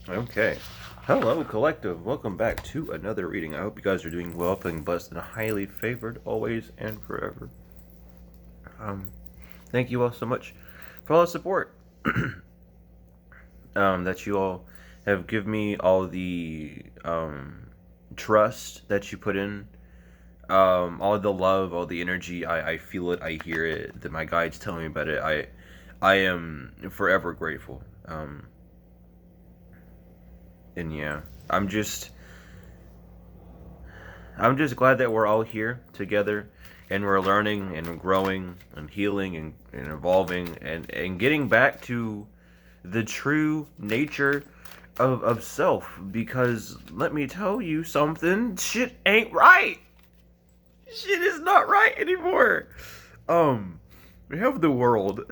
Okay. Hello, Collective. Welcome back to another reading. I hope you guys are doing well, feeling blessed, and highly favored, always and forever. Thank you all so much for all the support that you all have given me, all the trust that you put in, all the love, all the energy. I feel it, I hear it. That my guides tell me about it. I am forever grateful. And yeah, I'm just I'm just glad that we're all here together and we're learning and growing and healing and evolving and getting back to the true nature of self, because let me tell you something, shit ain't right. Shit is not right anymore. Um we have the world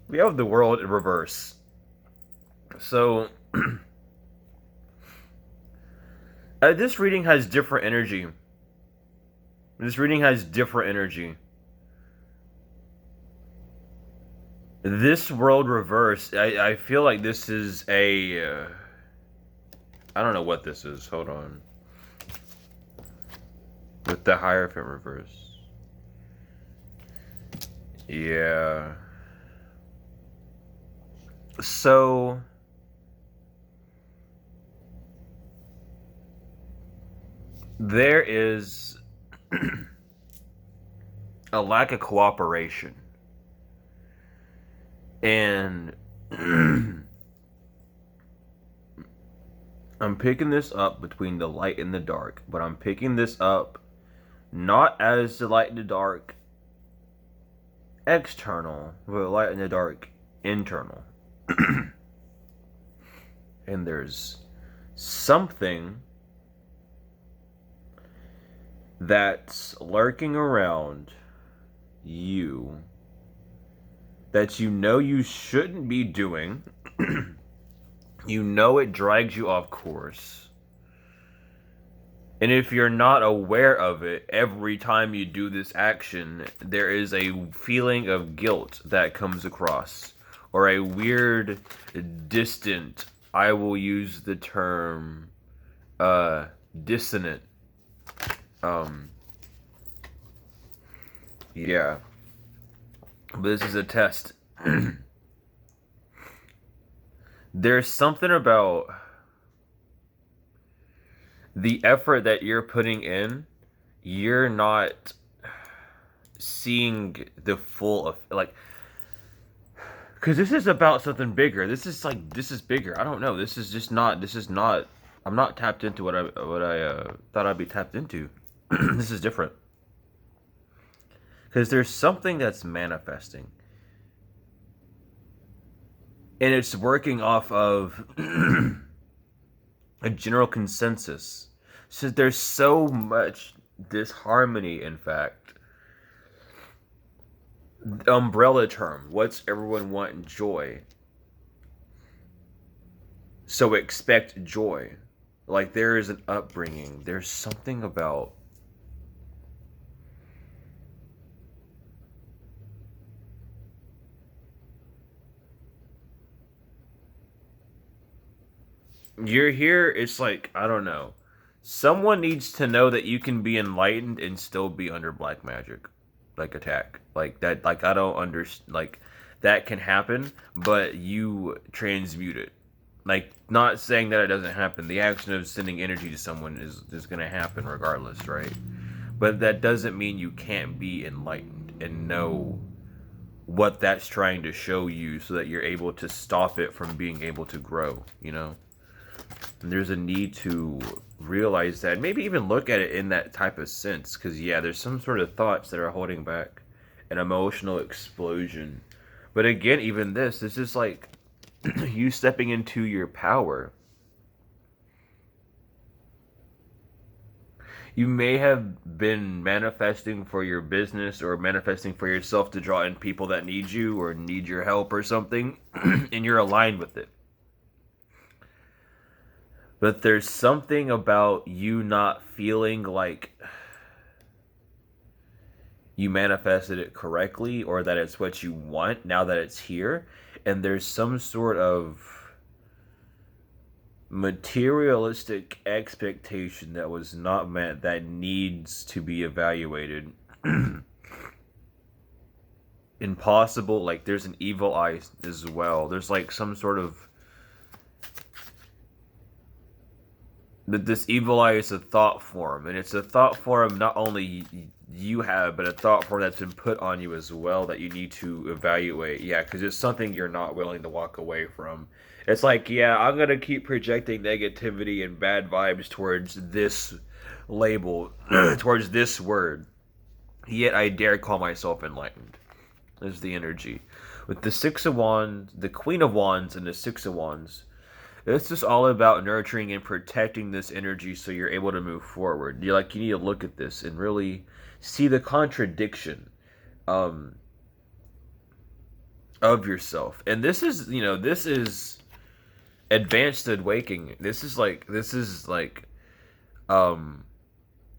we have the world in reverse. So this reading has different energy. This reading has different energy. This world reverse, I feel like this is a. I don't know what this is. Hold on. With the Hierophant reverse. Yeah. So. There is a lack of cooperation. And. I'm picking this up between the light and the dark, but I'm picking this up not as the light and the dark external, but the light and the dark internal. And there's something that's lurking around you that you know you shouldn't be doing. You know it drags you off course. And if you're not aware of it, every time you do this action, there is a feeling of guilt that comes across. Or a weird, distant, I will use the term, dissonant. Yeah. But this is a test. There's something about the effort that you're putting in, you're not seeing the full of, like, because this is about something bigger. This is bigger. I don't know. This is not. I'm not tapped into what I thought I'd be tapped into. This is different because there's something that's manifesting, and it's working off of a general consensus. So there's so much disharmony, in fact. The umbrella term, what's everyone want? Joy. So expect joy. Like there is an upbringing. There's something about you're here, it's like, I don't know. Someone needs to know that you can be enlightened and still be under black magic, like attack, like that. Like I don't understand. Like that can happen, but you transmute it. Like not saying that it doesn't happen. The action of sending energy to someone is gonna happen regardless, right? But that doesn't mean you can't be enlightened and know what that's trying to show you, so that you're able to stop it from being able to grow. You know. And there's a need to realize that, maybe even look at it in that type of sense, because yeah, there's some sort of thoughts that are holding back an emotional explosion. But again, even this is like you stepping into your power. You may have been manifesting for your business or manifesting for yourself to draw in people that need you or need your help or something, and you're aligned with it. But there's something about you not feeling like you manifested it correctly or that it's what you want now that it's here. And there's some sort of materialistic expectation that was not met that needs to be evaluated. Impossible, like there's an evil eye as well. There's like some sort of this evil eye is a thought form, and it's a thought form not only you have, but a thought form that's been put on you as well that you need to evaluate. Yeah, because it's something you're not willing to walk away from. It's like, yeah, I'm gonna keep projecting negativity and bad vibes towards this label, towards this word. Yet I dare call myself enlightened. Is the energy with the Six of Wands, the Queen of Wands, and the Six of Wands. This is all about nurturing and protecting this energy so you're able to move forward. You need to look at this and really see the contradiction um, of yourself. And this is, this is advanced awakening. This is like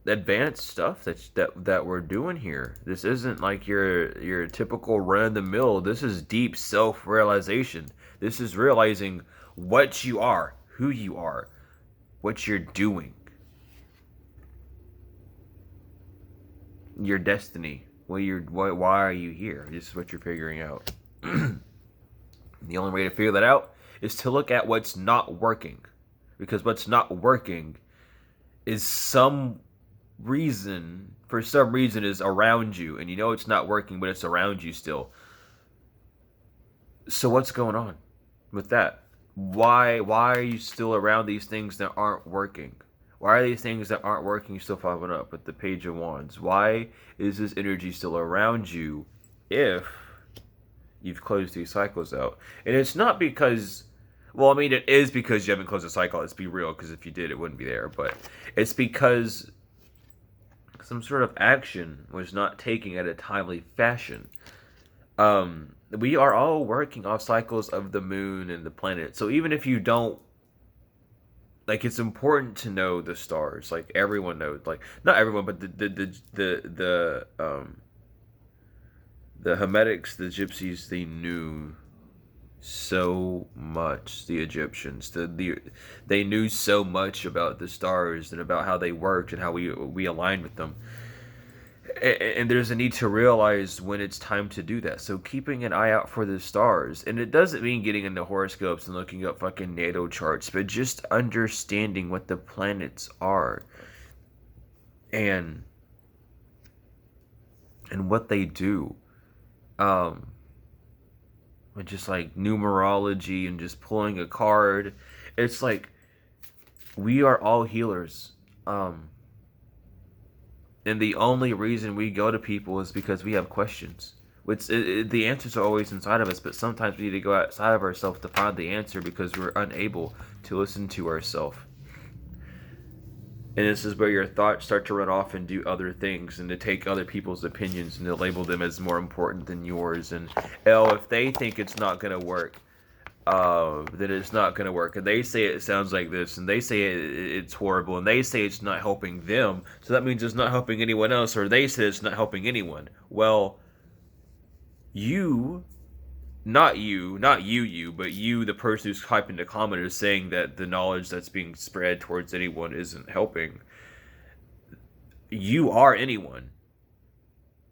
advanced stuff that we're doing here. This isn't like your typical run of the mill. This is deep self realization. This is realizing what you are, who you are, what you're doing, your destiny. Why are you here? This is what you're figuring out. The only way to figure that out is to look at what's not working, because what's not working is for some reason is around you, and you know it's not working, but it's around you still. So what's going on with that? Why are you still around these things that aren't working? Why are these things that aren't working still popping up with the Page of Wands? Why is this energy still around you if you've closed these cycles out? And it's not because, well, I mean, it is because you haven't closed a cycle. Let's be real, because if you did, it wouldn't be there. But it's because some sort of action was not taken at a timely fashion. We are all working off cycles of the moon and the planet. So even if you don't, like, it's important to know the stars. Like, everyone knows, like, not everyone, but the Hemetics, the Gypsies, they knew so much. The Egyptians, they knew so much about the stars and about how they worked and how we aligned with them. And there's a need to realize when it's time to do that. So keeping an eye out for the stars, and it doesn't mean getting into horoscopes and looking up fucking natal charts, but just understanding what the planets are and what they do. And just like numerology and just pulling a card. It's like we are all healers. And the only reason we go to people is because we have questions. The answers are always inside of us, but sometimes we need to go outside of ourselves to find the answer because we're unable to listen to ourselves. And this is where your thoughts start to run off and do other things and to take other people's opinions and to label them as more important than yours. And, if they think it's not going to work, then it's not going to work. And they say it sounds like this, and they say it's horrible, and they say it's not helping them, so that means it's not helping anyone else, or they say it's not helping anyone. Well, not you, but you, the person who's typing the comment, is saying that the knowledge that's being spread towards anyone isn't helping. You are anyone.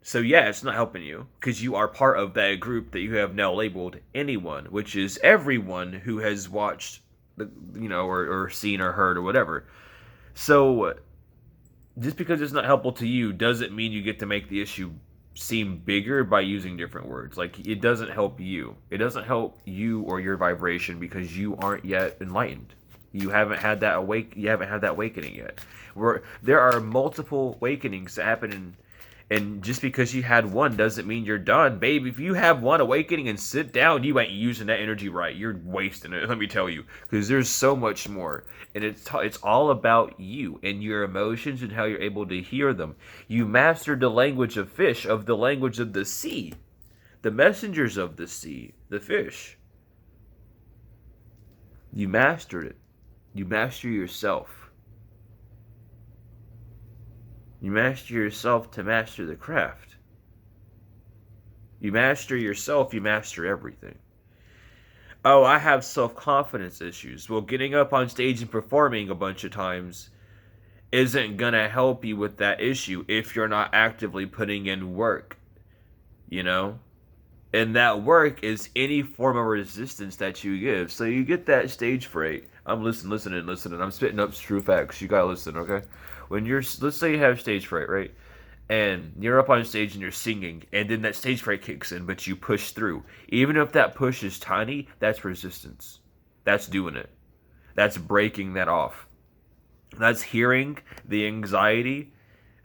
So yeah, it's not helping you because you are part of that group that you have now labeled anyone, which is everyone who has watched, or seen or heard or whatever. So just because it's not helpful to you doesn't mean you get to make the issue seem bigger by using different words. Like, it doesn't help you. It doesn't help you or your vibration because you aren't yet enlightened. You haven't had that awakening yet. There are multiple awakenings that happen and just because you had one doesn't mean you're done. Babe, if you have one awakening and sit down, you ain't using that energy right. You're wasting it, let me tell you. Because there's so much more. And it's all about you and your emotions and how you're able to hear them. You mastered the language of fish, of the language of the sea. The messengers of the sea, the fish. You mastered it. You master yourself. You master yourself to master the craft. You master yourself, you master everything. Oh, I have self-confidence issues. Well, getting up on stage and performing a bunch of times isn't gonna help you with that issue if you're not actively putting in work, you know? And that work is any form of resistance that you give. So you get that stage fright. I'm listening. I'm spitting up true facts. You gotta listen, okay? When you're, let's say you have stage fright, right? And you're up on stage and you're singing, and then that stage fright kicks in, but you push through. Even if that push is tiny, that's resistance. That's doing it. That's breaking that off. That's hearing the anxiety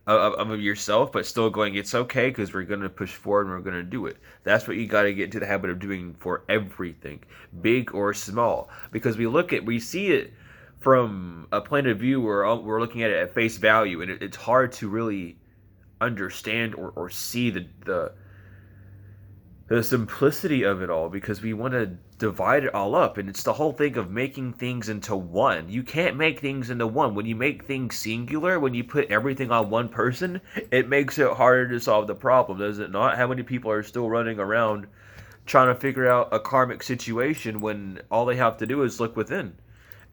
of yourself, but still going, it's okay because we're going to push forward and we're going to do it. That's what you got to get into the habit of doing for everything, big or small. Because we see it from a point of view where we're looking at it at face value, and it's hard to really understand or see the simplicity of it all because we want to divide it all up, and it's the whole thing of making things into one. You can't make things into one. When you make things singular, when you put everything on one person, it makes it harder to solve the problem, does it not? How many people are still running around trying to figure out a karmic situation when all they have to do is look within?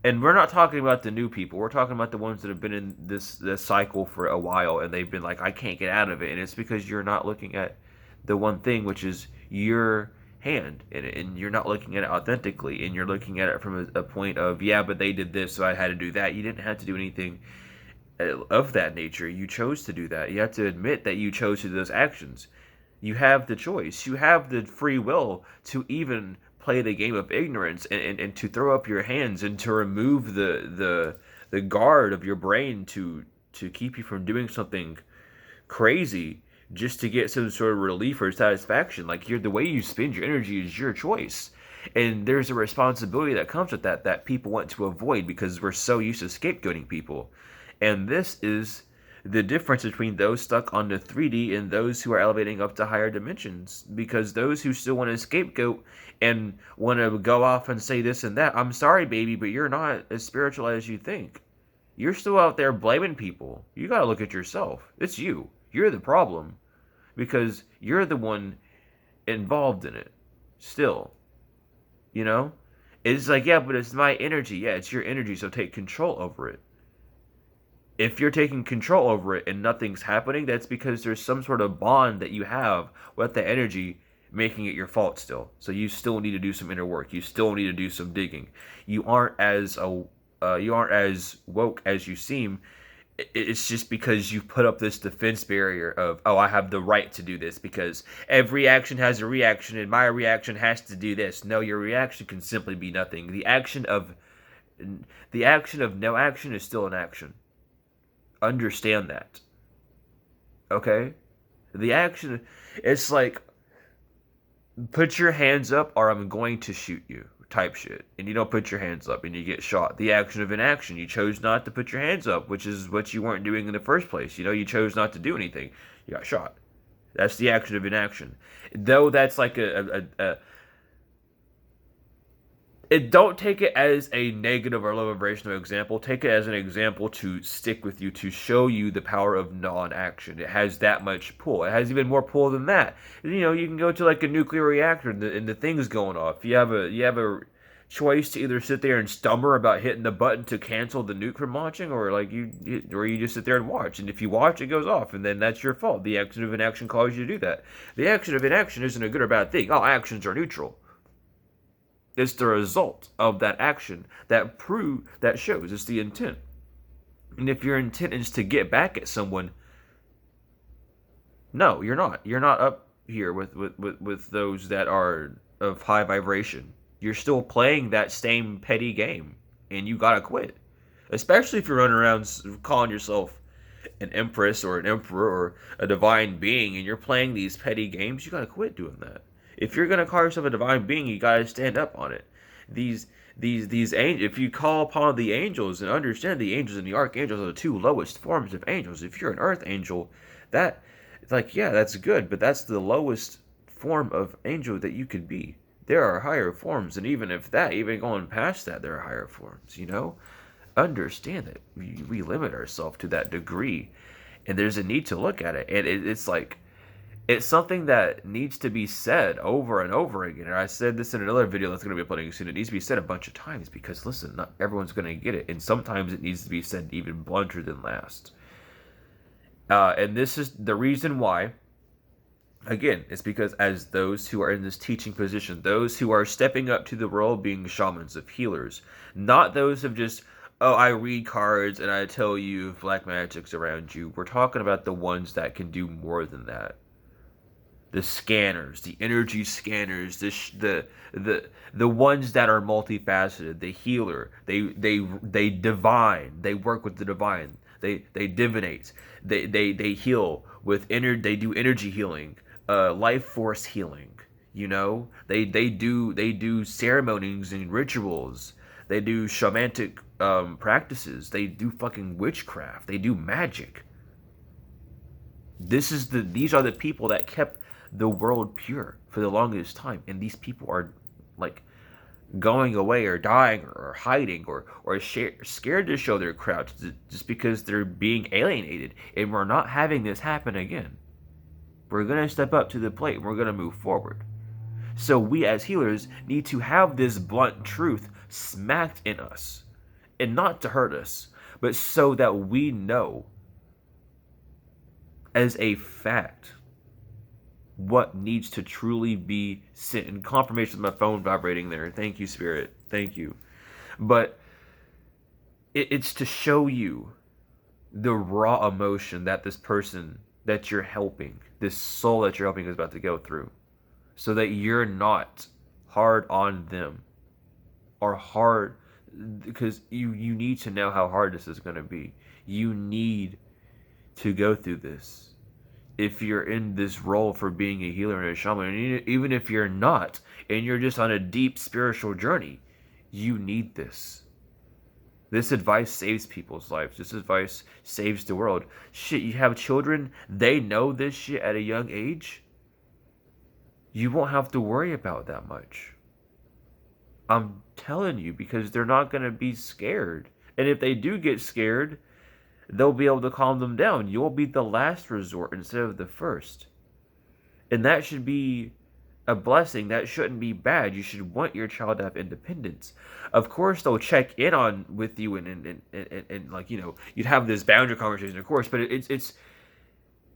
And we're not talking about the new people. We're talking about the ones that have been in this cycle for a while, and they've been like, I can't get out of it. And it's because you're not looking at the one thing, which is your hand, and you're not looking at it authentically, and you're looking at it from a point of, yeah, but they did this, so I had to do that. You didn't have to do anything of that nature. You chose to do that. You have to admit that you chose to do those actions. You have the choice. You have the free will to even play the game of ignorance, and to throw up your hands and to remove the guard of your brain to keep you from doing something crazy just to get some sort of relief or satisfaction. Like, you're, the way you spend your energy is your choice. And there's a responsibility that comes with that people want to avoid because we're so used to scapegoating people. And this is the difference between those stuck on the 3D and those who are elevating up to higher dimensions. Because those who still want to scapegoat and want to go off and say this and that, I'm sorry, baby, but you're not as spiritual as you think. You're still out there blaming people. You got to look at yourself. It's you. You're the problem because you're the one involved in it still. You know? It's like, yeah, but it's my energy. Yeah, it's your energy, so take control over it. If you're taking control over it and nothing's happening, that's because there's some sort of bond that you have with the energy making it your fault still. So you still need to do some inner work. You still need to do some digging. You aren't as woke as you seem. It's just because you put up this defense barrier of, oh, I have the right to do this because every action has a reaction and my reaction has to do this. No, your reaction can simply be nothing. The action of no action is still an action. Understand that. Okay? The action, it's like, put your hands up or I'm going to shoot you type shit. And you don't put your hands up and you get shot. The action of inaction. You chose not to put your hands up, which is what you weren't doing in the first place. You chose not to do anything. You got shot. That's the action of inaction. Though that's like don't take it as a negative or low vibrational example. Take it as an example to stick with you, to show you the power of non-action. It has that much pull. It has even more pull than that. You can go to like a nuclear reactor and the thing's going off. You have a choice to either sit there and stumble about hitting the button to cancel the nuke from launching, or you just sit there and watch. And if you watch, it goes off, and then that's your fault. The action of inaction caused you to do that. The action of inaction isn't a good or bad thing. All actions are neutral. It's the result of that action that shows. It's the intent. And if your intent is to get back at someone, no, you're not. You're not up here with those that are of high vibration. You're still playing that same petty game, and you gotta quit. Especially if you're running around calling yourself an empress or an emperor or a divine being, and you're playing these petty games, you gotta quit doing that. If you're gonna call yourself a divine being, you gotta stand up on it. These angels. If you call upon the angels and understand the angels and the archangels are the two lowest forms of angels. If you're an earth angel, that, like, yeah, that's good, but that's the lowest form of angel that you could be. There are higher forms, and even going past that, there are higher forms. Understand that we limit ourselves to that degree, and there's a need to look at it, and it's like, It's something that needs to be said over and over again. And I said this in another video that's going to be uploading soon. It needs to be said a bunch of times because, listen, not everyone's going to get it. And sometimes it needs to be said even blunter than last. And this is the reason why, again, it's because as those who are in this teaching position, those who are stepping up to the role of being shamans, of healers, not those of just, oh, I read cards and I tell you if black magic's around you. We're talking about the ones that can do more than that. The scanners, the energy scanners, the ones that are multifaceted, the healer, they divine, they work with the divine, they divinate, they heal with they do energy healing, life force healing, you know, they do ceremonies and rituals, they do shamanic practices, they do fucking witchcraft, they do magic. These are the people that kept the world pure for the longest time, and these people are like going away or dying or hiding or scared to show their crowds just because they're being alienated. And we're not having this happen again. We're going to step up to the plate and we're going to move forward. So we as healers need to have this blunt truth smacked in us, and not to hurt us, but so that we know as a fact what needs to truly be sent. And confirmation of my phone vibrating there. Thank you, Spirit. Thank you. But it's to show you the raw emotion that this person that you're helping, this soul that you're helping, is about to go through, so that you're not hard on them or hard, because you need to know how hard this is going to be. You need to go through this. If you're in this role for being a healer and a shaman, and even if you're not, and you're just on a deep spiritual journey, you need this. This advice saves people's lives. This advice saves the world. Shit, you have children, they know this shit at a young age. You won't have to worry about that much. I'm telling you, because they're not going to be scared. And if they do get scared, they'll be able to calm them down. You'll be the last resort instead of the first. And that should be a blessing. That shouldn't be bad. You should want your child to have independence. Of course, they'll check in on with you and like, you know, you'd have this boundary conversation, of course, but it's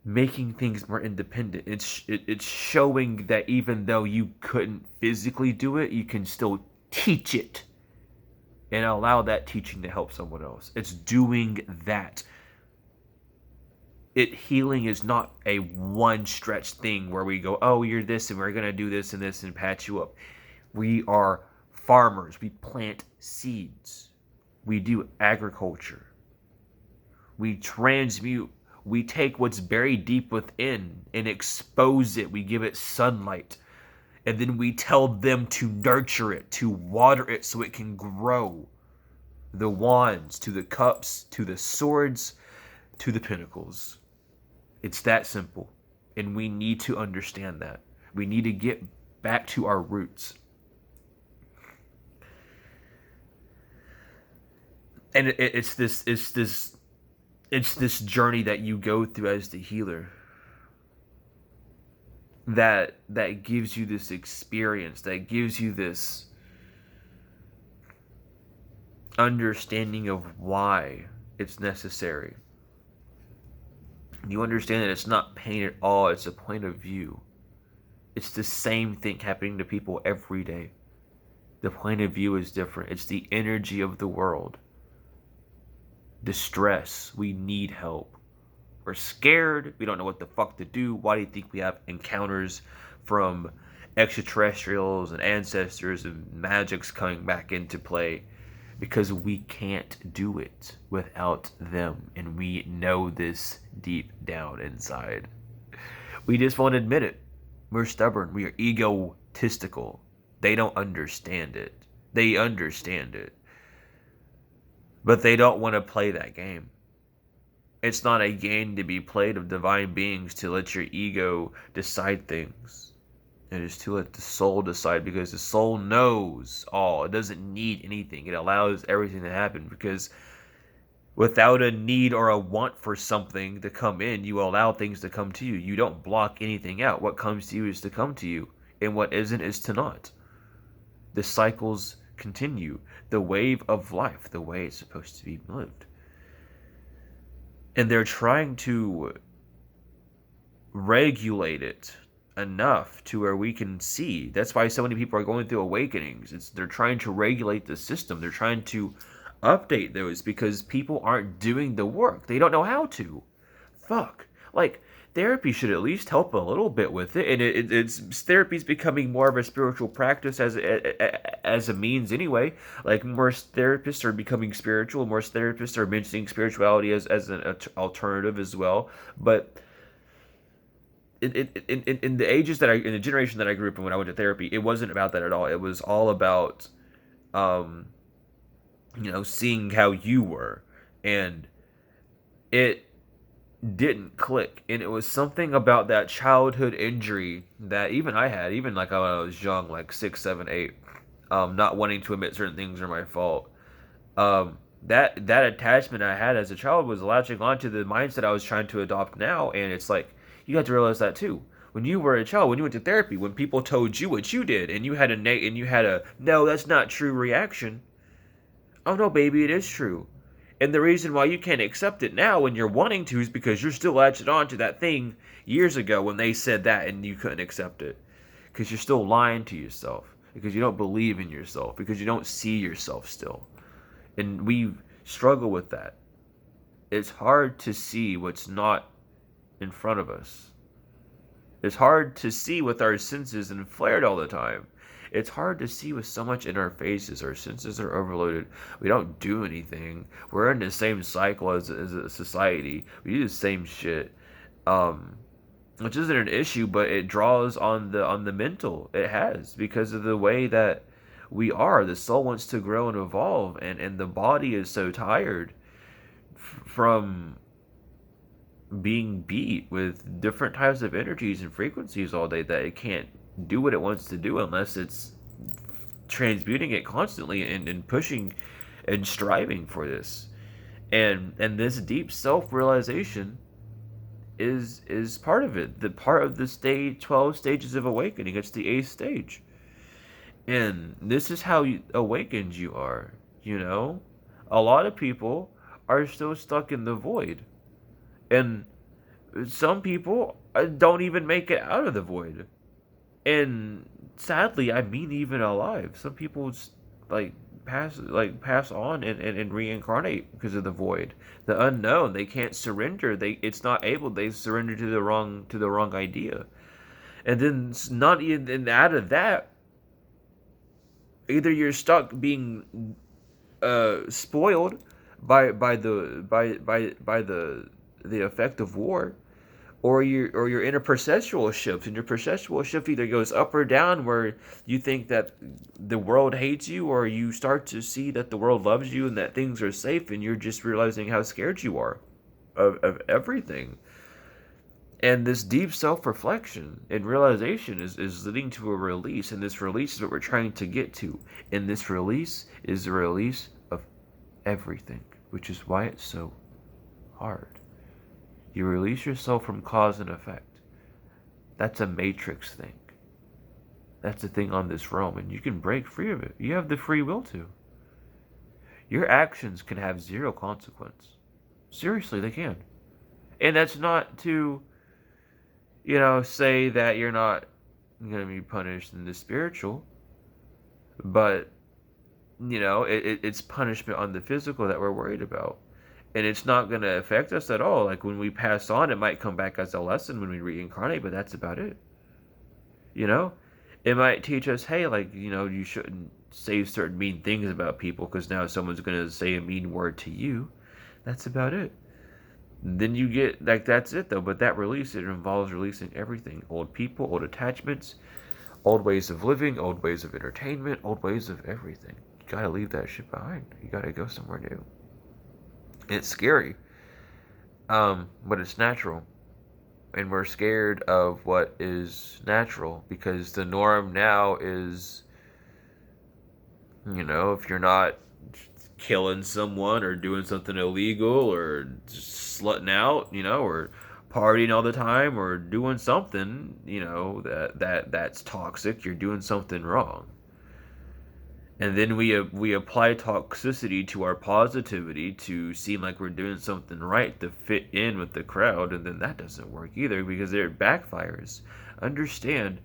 making things more independent. It's showing that even though you couldn't physically do it, you can still teach it. And allow that teaching to help someone else. It's doing that. Healing is not a one stretch thing where we go, oh, you're this and we're going to do this and this and patch you up. We are farmers. We plant seeds. We do agriculture. We transmute. We take what's buried deep within and expose it. We give it sunlight. And then we tell them to nurture it, to water it so it can grow. The wands, to the cups, to the swords, to the pinnacles. It's that simple. And we need to understand that. We need to get back to our roots. And it's this journey that you go through as the healer. That gives you this experience, that gives you this understanding of why it's necessary. You understand that it's not pain at all, it's a point of view. It's the same thing happening to people every day. The point of view is different. It's the energy of the world. Distress. We need help. We're scared. We don't know what the fuck to do. Why do you think we have encounters from extraterrestrials and ancestors and magics coming back into play? Because we can't do it without them. And we know this deep down inside. We just won't admit it. We're stubborn. We are egotistical. They don't understand it. They understand it. But they don't want to play that game. It's not a game to be played of divine beings to let your ego decide things. It is to let the soul decide, because the soul knows all. It doesn't need anything. It allows everything to happen because Without a need or a want for something to come in, you allow things to come to you. You don't block anything out. What comes to you is to come to you, and what isn't is to not. The cycles continue. The wave of life, the way it's supposed to be lived. And they're trying to regulate it enough to where we can see. That's why so many people are going through awakenings. They're trying to regulate the system. They're trying to update those because people aren't doing the work. They don't know how to. Fuck. Like, therapy should at least help a little bit with it, and it's therapy's becoming more of a spiritual practice as a means anyway. Like, more therapists are becoming spiritual, more therapists are mentioning spirituality as an alternative as well. But in the ages in the generation that I grew up in when I went to therapy, it wasn't about that at all. It was all about, um, seeing how you were, and it didn't click. And it was something about that childhood injury that even I had, even like when I was young, like 6, 7, 8, not wanting to admit certain things are my fault. That attachment I had as a child was latching onto the mindset I was trying to adopt now, and it's like you have to realize that too. When you were a child, when you went to therapy, when people told you what you did, and you had a no, that's not true reaction. Oh no, baby, it is true. And the reason why you can't accept it now when you're wanting to is because you're still latching on to that thing years ago when they said that and you couldn't accept it. Because you're still lying to yourself. Because you don't believe in yourself. Because you don't see yourself still. And we struggle with that. It's hard to see what's not in front of us. It's hard to see with our senses and flared all the time. It's hard to see with so much in our faces. Our senses are overloaded. We don't do anything. We're in the same cycle as a society. We do the same shit, which isn't an issue, but it draws on the mental. It has because of the way that we are. The soul wants to grow and evolve, and the body is so tired from being beat with different types of energies and frequencies all day that it can't do what it wants to do unless it's transmuting it constantly and pushing and striving for this. And this deep self-realization is part of it. The part of the 12 stages of awakening. It's the 8th stage. And this is how awakened you are, A lot of people are still stuck in the void. And some people don't even make it out of the void. And sadly, I mean, even alive, some people pass on and reincarnate because of the void, the unknown. They can't surrender. It's not able. They surrender to the wrong idea, and then not even out of that. Either you're stuck being spoiled by the effect of war, or you're in a perceptual shift, and your perceptual shift either goes up or down, where you think that the world hates you, or you start to see that the world loves you and that things are safe, and you're just realizing how scared you are of everything. And this deep self-reflection and realization is leading to a release, and this release is what we're trying to get to. And this release is the release of everything, which is why it's so hard. You release yourself from cause and effect. That's a matrix thing. That's a thing on this realm, and you can break free of it. You have the free will to. Your actions can have zero consequence. Seriously, they can. And that's not to, say that you're not going to be punished in the spiritual, but, it's punishment on the physical that we're worried about. And it's not going to affect us at all. Like, when we pass on, it might come back as a lesson when we reincarnate, but that's about it. It might teach us, hey, you shouldn't say certain mean things about people because now someone's going to say a mean word to you. That's about it. Then you get, that's it though. But that release, it involves releasing everything. Old people, old attachments, old ways of living, old ways of entertainment, old ways of everything. You got to leave that shit behind. You got to go somewhere new. It's scary, but it's natural, and we're scared of what is natural because the norm now is, if you're not killing someone or doing something illegal or just slutting out, or partying all the time or doing something, that's toxic. You're doing something wrong. And then we apply toxicity to our positivity to seem like we're doing something right to fit in with the crowd, and then that doesn't work either because it backfires. Understand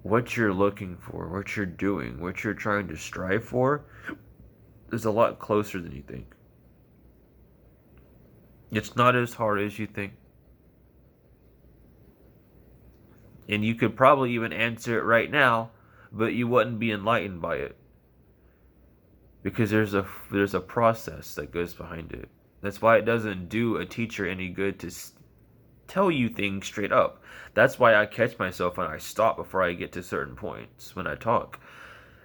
what you're looking for, what you're doing, what you're trying to strive for is a lot closer than you think. It's not as hard as you think. And you could probably even answer it right now, but you wouldn't be enlightened by it. Because there's a process that goes behind it. That's why it doesn't do a teacher any good to tell you things straight up. That's why I catch myself and I stop before I get to certain points when I talk.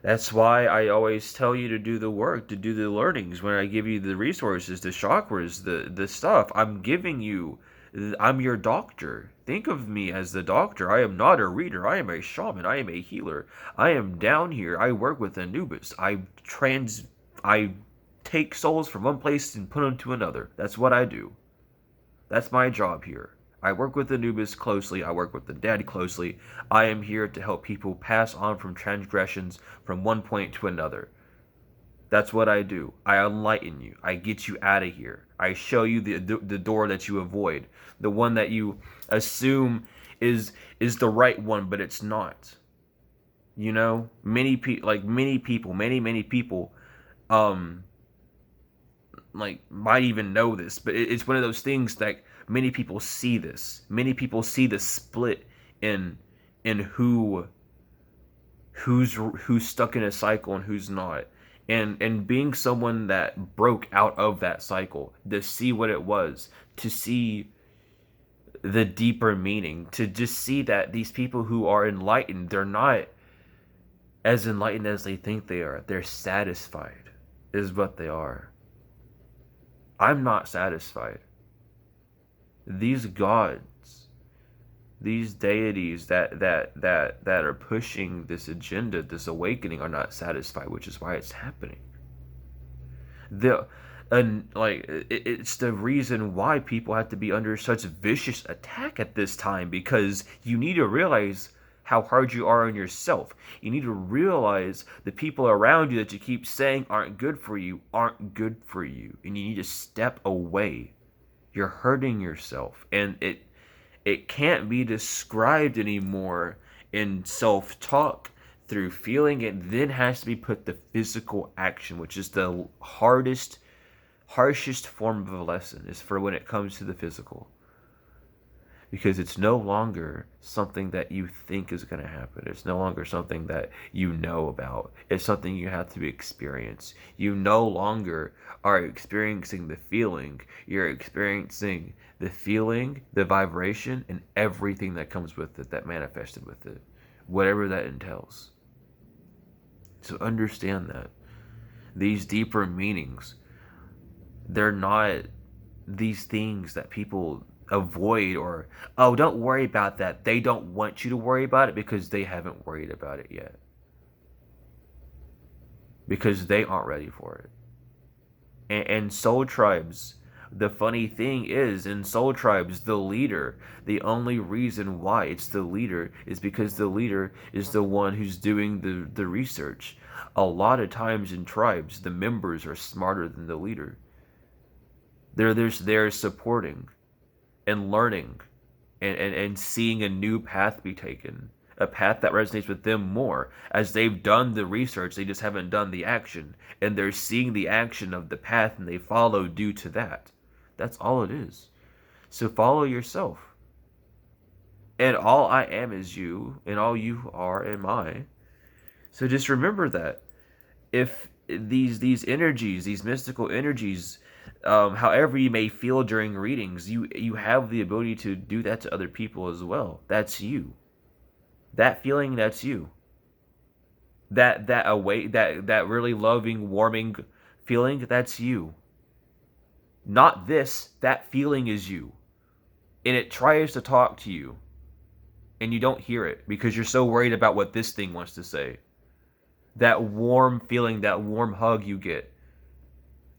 That's why I always tell you to do the work, to do the learnings. When I give you the resources, the chakras, the stuff, I'm your doctor. Think of me as the doctor. I am not a reader. I am a shaman. I am a healer. I am down here. I work with Anubis. I take souls from one place and put them to another. That's what I do. That's my job here. I work with Anubis closely. I work with the dead closely. I am here to help people pass on from transgressions from one point to another. That's what I do. I enlighten you. I get you out of here. I show you the door that you avoid, the one that you assume is the right one, but it's not. Many people, might even know this, but it's one of those things that many people see this. Many people see the split in who's stuck in a cycle and who's not. And being someone that broke out of that cycle, to see what it was, to see the deeper meaning, to just see that these people who are enlightened, they're not as enlightened as they think they are. They're satisfied, is what they are. I'm not satisfied. These gods, these deities that are pushing this agenda, this awakening, are not satisfied, which is why it's happening. It's the reason why people have to be under such vicious attack at this time, because you need to realize how hard you are on yourself. You need to realize the people around you that you keep saying aren't good for you, and you need to step away. You're hurting yourself, and it can't be described anymore in self-talk through feeling. It then has to be put to physical action, which is the harshest form of a lesson, is for when it comes to the physical. Because it's no longer something that you think is going to happen. It's no longer something that you know about. It's something you have to experience. You no longer are experiencing the feeling. You're experiencing the feeling, the vibration, and everything that comes with it, that manifested with it. Whatever that entails. So understand that. These deeper meanings, they're not these things that people avoid, or, oh, don't worry about that. They don't want you to worry about it because they haven't worried about it yet. Because they aren't ready for it. And soul tribes, the funny thing is, in soul tribes, the leader, the only reason why it's the leader is because the leader is the one who's doing the research. A lot of times in tribes, the members are smarter than the leader. They're supporting and learning and seeing a new path be taken, a path that resonates with them more, as they've done the research. They just haven't done the action, and they're seeing the action of the path, and they follow due to that. That's all it is. So follow yourself, and all I am is you, and all you are am I. So just remember that if these energies, these mystical energies, however you may feel during readings, you have the ability to do that to other people as well. That's you. That feeling, that's you. That really loving, warming feeling, that's you. Not this. That feeling is you, and it tries to talk to you, and you don't hear it because you're so worried about what this thing wants to say. That warm feeling, that warm hug you get,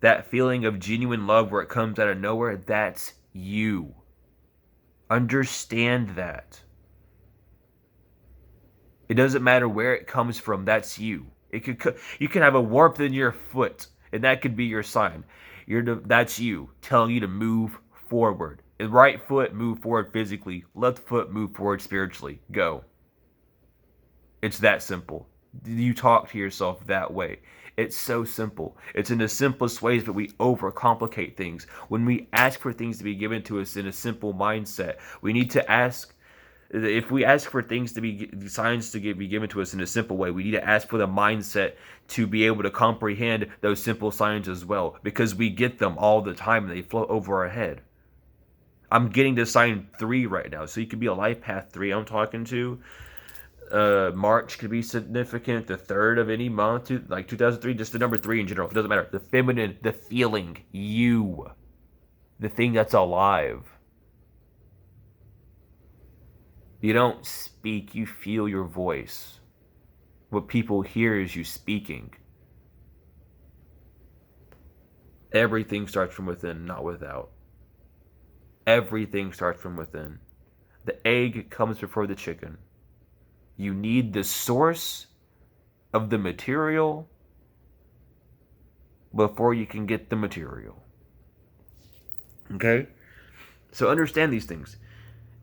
That feeling of genuine love where it comes out of nowhere, that's you. Understand that. It doesn't matter where it comes from, that's you. You can have a warmth in your foot, and that could be your sign. That's you telling you to move forward. The right foot, move forward physically. Left foot, move forward spiritually. Go. It's that simple. You talk to yourself that way. It's so simple. It's in the simplest ways, but we overcomplicate things. When we ask for things to be given to us in a simple mindset, we need to ask. If we ask for things to be signs to be given to us in a simple way, we need to ask for the mindset to be able to comprehend those simple signs as well, because we get them all the time and they float over our head. I'm getting to sign 3 right now, so you could be a life path 3 I'm talking to. March could be significant. The 3rd of any month, like 2003, just the number 3 in general. It doesn't matter. The feminine, the feeling, you, the thing that's alive. You don't speak, you feel your voice. What people hear is you speaking. Everything starts from within, not without. Everything starts from within. The egg comes before the chicken. You need the source of the material before you can get the material. Okay? So understand these things.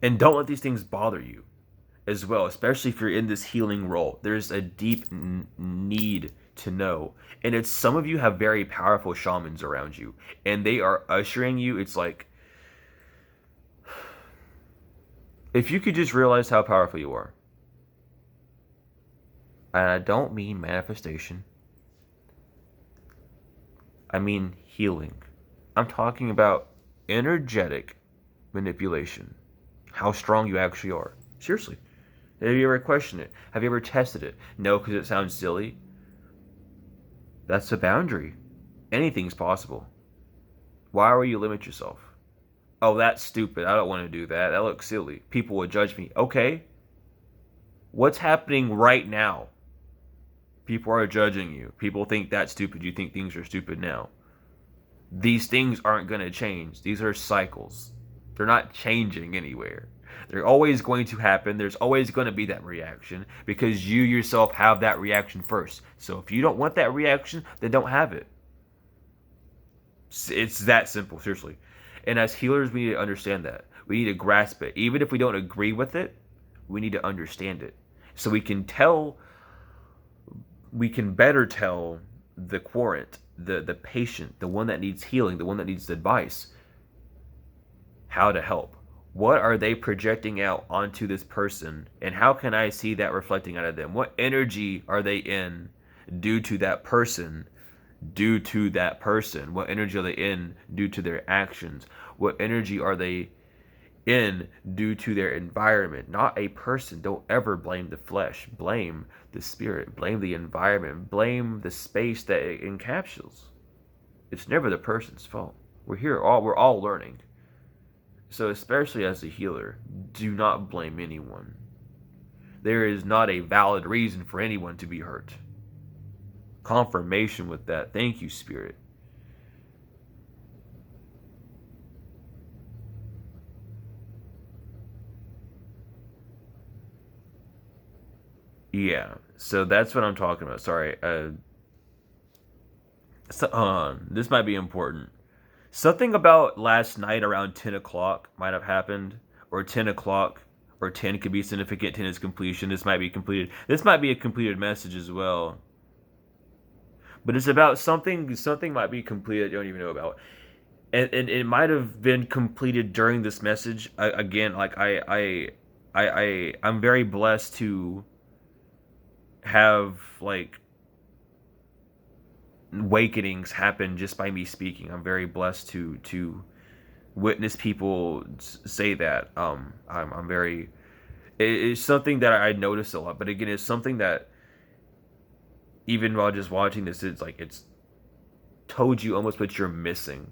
And don't let these things bother you as well, especially if you're in this healing role. There's a deep need to know. And it's some of you have very powerful shamans around you, and they are ushering you. It's like, if you could just realize how powerful you are. And I don't mean manifestation. I mean healing. I'm talking about energetic manipulation. How strong you actually are. Seriously. Have you ever questioned it? Have you ever tested it? No, because it sounds silly. That's a boundary. Anything's possible. Why will you limit yourself? Oh, that's stupid. I don't want to do that. That looks silly. People would judge me. Okay. What's happening right now? People are judging you. People think that's stupid. You think things are stupid now. These things aren't going to change. These are cycles. They're not changing anywhere. They're always going to happen. There's always going to be that reaction because you yourself have that reaction first. So if you don't want that reaction, then don't have it. It's that simple, seriously. And as healers, we need to understand that. We need to grasp it. Even if we don't agree with it, we need to understand it. So we can better tell the querent, the patient, the one that needs healing, the one that needs advice, how to help. What are they projecting out onto this person, and how can I see that reflecting out of them? What energy are they in due to that person? What energy are they in due to their actions? What energy are they in due to their environment? Not a person. Don't ever blame the flesh. Blame the spirit. Blame the environment. Blame the space that it encapsulates. It's never the person's fault. We're all learning. So especially as a healer, do not blame anyone. There is not a valid reason for anyone to be hurt. Confirmation with that. Thank you, Spirit. Yeah, so that's what I'm talking about. Sorry. This might be important. Something about last night around 10 o'clock might have happened, or 10 o'clock, or 10 could be significant. 10 is completion. This might be completed. This might be a completed message as well. But it's about something might be completed you don't even know about. And it might have been completed during this message. Again, like I'm very blessed to have like awakenings happen just by me speaking. I'm very blessed to witness people say that. I'm very. It's something that I notice a lot, but again, it's something that even while just watching this, it's told you almost what you're missing.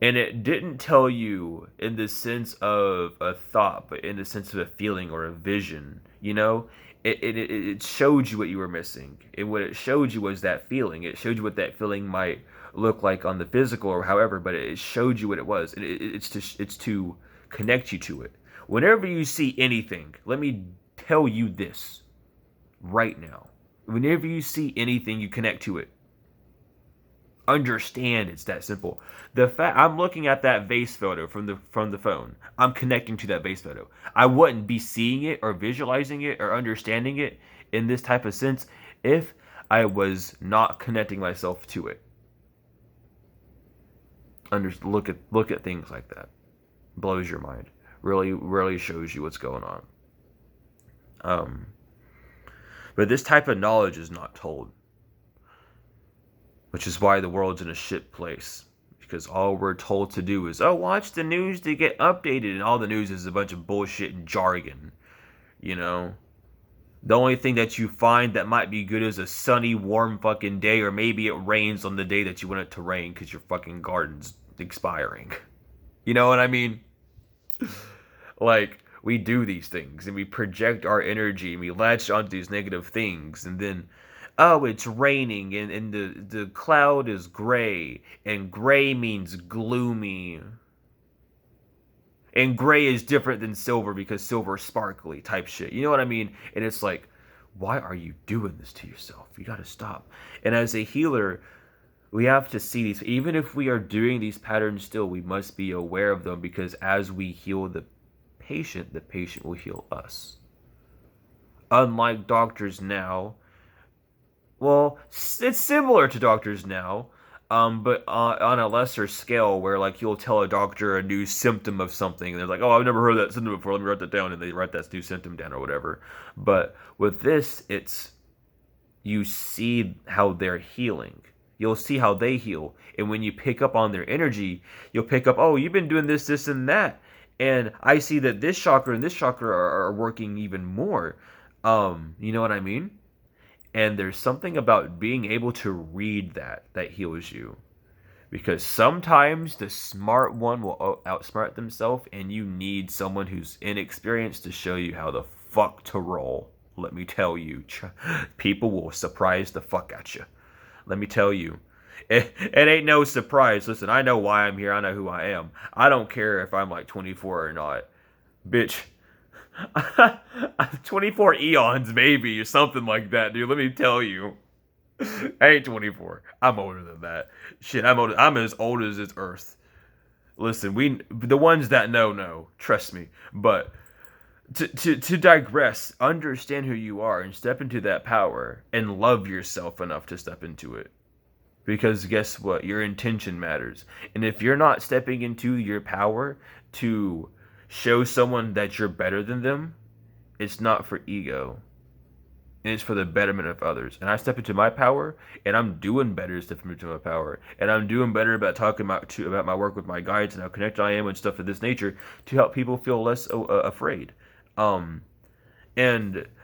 And it didn't tell you in the sense of a thought, but in the sense of a feeling or a vision, you know? it showed you what you were missing. And what it showed you was that feeling. It showed you what that feeling might look like on the physical or however, but it showed you what it was. And it's to connect you to it. Whenever you see anything, let me tell you this right now. Whenever you see anything, you connect to it. Understand it's that simple. The fact I'm looking at that vase photo from the phone, I'm connecting to that vase photo. I wouldn't be seeing it or visualizing it or understanding it in this type of sense if I was not connecting myself to it. Look at things like that. Blows your mind. Really shows you what's going on. But this type of knowledge is not told, which is why the world's in a shit place. Because all we're told to do is, oh, watch the news to get updated, and all the news is a bunch of bullshit and jargon. You know? The only thing that you find that might be good is a sunny, warm fucking day, or maybe it rains on the day that you want it to rain because your fucking garden's expiring. You know what I mean? Like, we do these things, and we project our energy, and we latch onto these negative things, and then, oh, it's raining, and the cloud is gray, and gray means gloomy. And gray is different than silver because silver is sparkly type shit. You know what I mean? And it's like, why are you doing this to yourself? You gotta stop. And as a healer, we have to see these. Even if we are doing these patterns still, we must be aware of them, because as we heal the patient will heal us. Unlike doctors now, well, it's similar to doctors now, but on a lesser scale, where like you'll tell a doctor a new symptom of something, and they're like, "Oh, I've never heard that symptom before. Let me write that down," and they write that new symptom down or whatever. But with this, it's you see how they're healing. You'll see how they heal, and when you pick up on their energy, you'll pick up, "Oh, you've been doing this, and that." And I see that this chakra and this chakra are working even more. You know what I mean? And there's something about being able to read that heals you. Because sometimes the smart one will outsmart themselves, and you need someone who's inexperienced to show you how the fuck to roll. Let me tell you, people will surprise the fuck at you. Let me tell you. It ain't no surprise. Listen, I know why I'm here. I know who I am. I don't care if I'm like 24 or not. Bitch. 24 eons maybe or something like that, dude. Let me tell you. I ain't 24. I'm older than that. Shit, I'm as old as this earth. Listen, the ones that know. Trust me. But to digress, understand who you are and step into that power and love yourself enough to step into it. Because guess what? Your intention matters. And if you're not stepping into your power to show someone that you're better than them, it's not for ego. And it's for the betterment of others. And I step into my power, and I'm doing better stepping into my power. And I'm doing better about talking about my work with my guides and how connected I am and stuff of this nature to help people feel less afraid. And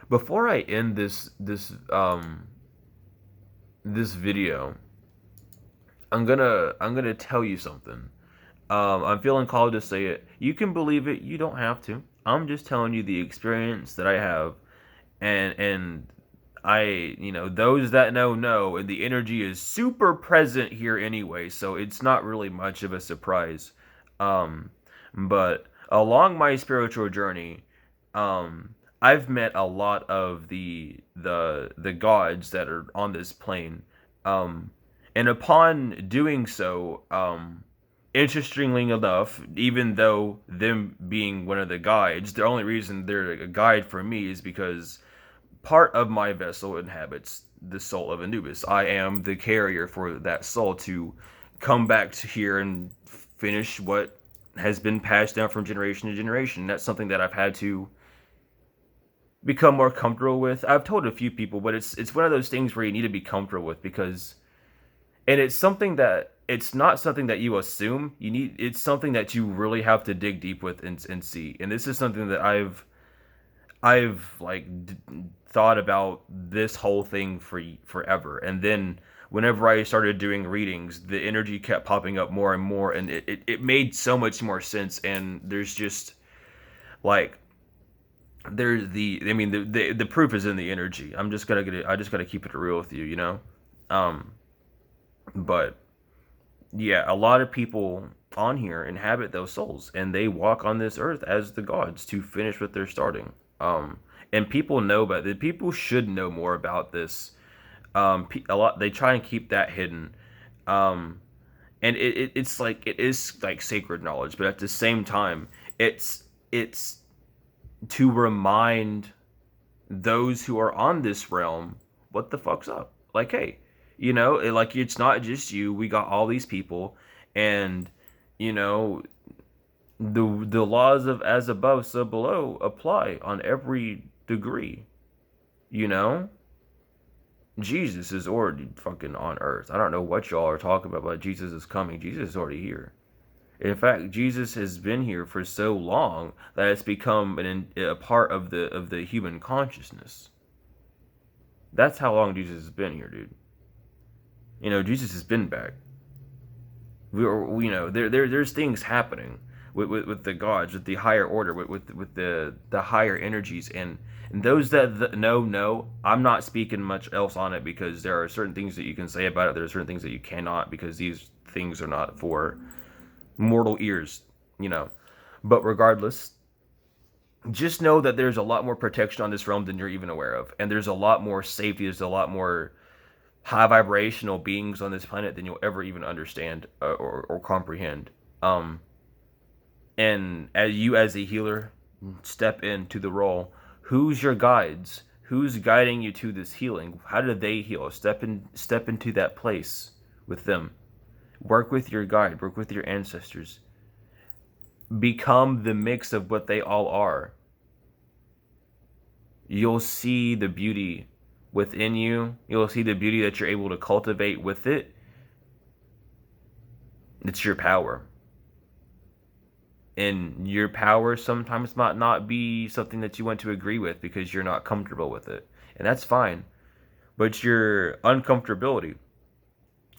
before I end this video, I'm gonna tell you something. I'm feeling called to say it. You can believe it. You don't have to. I'm just telling you the experience that I have, and I, those that know, and the energy is super present here anyway. So it's not really much of a surprise. But along my spiritual journey, I've met a lot of the gods that are on this plane. And upon doing so, interestingly enough, even though them being one of the guides, the only reason they're a guide for me is because part of my vessel inhabits the soul of Anubis. I am the carrier for that soul to come back to here and finish what has been passed down from generation to generation. That's something that I've had to become more comfortable with. I've told a few people, but it's one of those things where you need to be comfortable with, because and it's not something that you assume. It's something that you really have to dig deep with and see. And this is something that I've like thought about this whole thing for forever. And then whenever I started doing readings, the energy kept popping up more and more, and it made so much more sense. And there's just like there's I mean, the proof is in the energy. I just gotta keep it real with you, you know. Um, but yeah, a lot of people on here inhabit those souls, and they walk on this earth as the gods to finish what they're starting. And people know, but the people should know more about this. A lot they try and keep that hidden. Um, and it's like it is like sacred knowledge, but at the same time, it's to remind those who are on this realm what the fuck's up. Like, hey, like it's not just you. We got all these people, and you know the laws of as above, so below apply on every degree. You know, Jesus is already fucking on earth. I don't know what y'all are talking about, but Jesus is coming. Jesus is already here. In fact, Jesus has been here for so long that it's become a part of the human consciousness. That's how long Jesus has been here, dude. Jesus has been back. There's things happening with the gods, with the higher order, with the higher energies, and those that know, I'm not speaking much else on it because there are certain things that you can say about it. There are certain things that you cannot because these things are not for mortal ears, you know. But regardless, just know that there's a lot more protection on this realm than you're even aware of, and there's a lot more safety. There's a lot more high vibrational beings on this planet than you'll ever even understand or comprehend. And as a healer, step into the role. Who's your guides? Who's guiding you to this healing? How do they heal? Step into that place with them. Work with your guide. Work with your ancestors. Become the mix of what they all are. You'll see the beauty within you. You'll see the beauty that you're able to cultivate with it. It's your power. And your power sometimes might not be something that you want to agree with because you're not comfortable with it. And that's fine. But your uncomfortability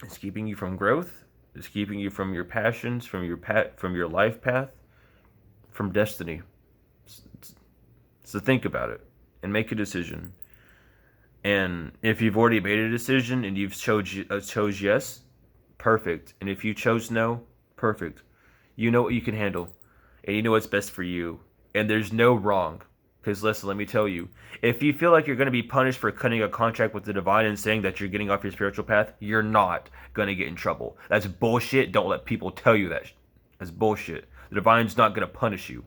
is keeping you from growth. It's keeping you from your passions, from your life path, from destiny. So think about it and make a decision. And if you've already made a decision and you've chose yes, perfect. And if you chose no, perfect. You know what you can handle, and you know what's best for you. And there's no wrong. Because listen, let me tell you, if you feel like you're going to be punished for cutting a contract with the divine and saying that you're getting off your spiritual path, you're not going to get in trouble. That's bullshit. Don't let people tell you that. That's bullshit. The divine's not going to punish you.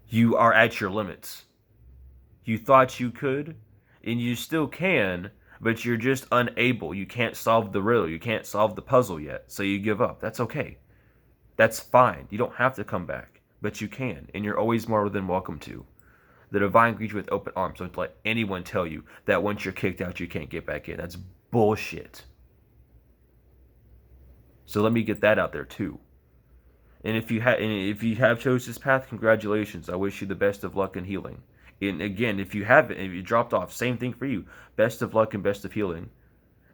You are at your limits. You thought you could, and you still can, but you're just unable. You can't solve the riddle. You can't solve the puzzle yet, so you give up. That's okay. That's fine. You don't have to come back, but you can, and you're always more than welcome to. The divine greets you with open arms. Don't let anyone tell you that once you're kicked out, you can't get back in. That's bullshit. So let me get that out there too. And if you have chose this path, congratulations. I wish you the best of luck and healing. And again, if you haven't, if you dropped off, same thing for you. Best of luck and best of healing.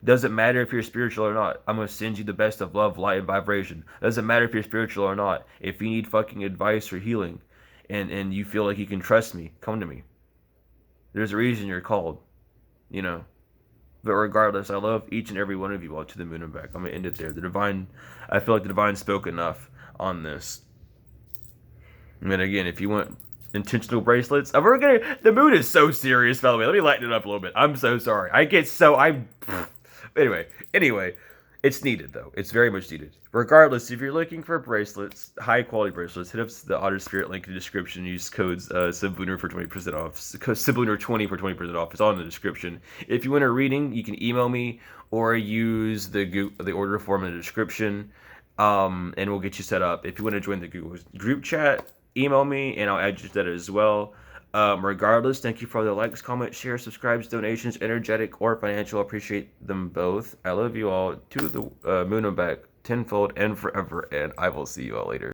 Doesn't matter if you're spiritual or not. I'm going to send you the best of love, light, and vibration. Doesn't matter if you're spiritual or not. If you need fucking advice or healing and you feel like you can trust me, come to me. There's a reason you're called, you know. But regardless, I love each and every one of you all to the moon and back. I'm going to end it there. I feel like the divine spoke enough on this. And again, if you want intentional bracelets, the moon is so serious, by the way. Let me lighten it up a little bit. I'm so sorry. Anyway, it's needed though. It's very much needed. Regardless, if you're looking for bracelets, high quality bracelets, hit up the Otter Spirit link in the description. Use codes Sublunar for 20% off. Sublunar20 for 20% off. It's all in the description. If you want a reading, you can email me or use the order form in the description, and we'll get you set up. If you want to join the Google group chat, email me and I'll add you to that as well. Regardless, thank you for the likes, comments, shares, subscribes, donations, energetic or financial. I appreciate them both. I love you all to the moon and back tenfold and forever, and I will see you all later.